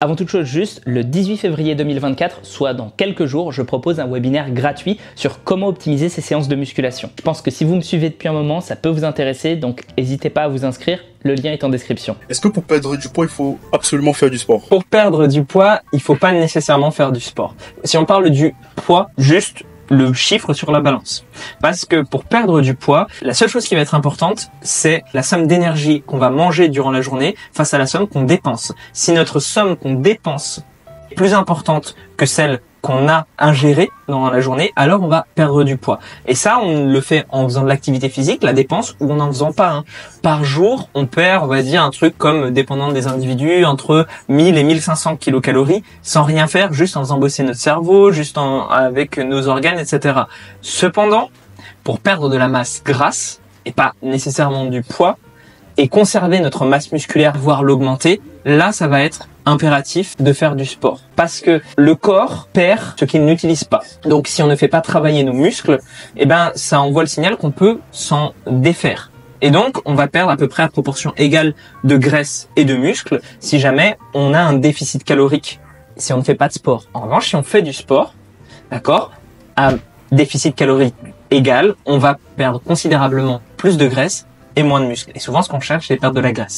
Avant toute chose juste, le 18 février 2024, soit dans quelques jours, je propose un webinaire gratuit sur comment optimiser ses séances de musculation. Je pense que si vous me suivez depuis un moment, ça peut vous intéresser, donc n'hésitez pas à vous inscrire, le lien est en description. Est-ce que pour perdre du poids, il faut absolument faire du sport? Pour perdre du poids, il faut pas nécessairement faire du sport. Si on parle du poids, juste le chiffre sur la balance. Parce que pour perdre du poids, la seule chose qui va être importante, c'est la somme d'énergie qu'on va manger durant la journée face à la somme qu'on dépense. Si notre somme qu'on dépense est plus importante que celle qu'on a ingérée dans la journée, alors on va perdre du poids. Et ça, on le fait en faisant de l'activité physique, la dépense, ou en faisant pas. Par jour, on perd, on va dire, un truc comme, dépendant des individus, entre 1000 et 1500 kilocalories, sans rien faire, juste en faisant bosser notre cerveau, avec nos organes, etc. Cependant, pour perdre de la masse grasse, et pas nécessairement du poids, et conserver notre masse musculaire, voire l'augmenter, là, ça va être impératif de faire du sport. Parce que le corps perd ce qu'il n'utilise pas. Donc, si on ne fait pas travailler nos muscles, ça envoie le signal qu'on peut s'en défaire. Et donc, on va perdre à peu près à proportion égale de graisse et de muscles si jamais on a un déficit calorique, si on ne fait pas de sport. En revanche, si on fait du sport, d'accord, à déficit calorique égal, on va perdre considérablement plus de graisse et moins de muscles. Et souvent, ce qu'on cherche, c'est perdre de la graisse.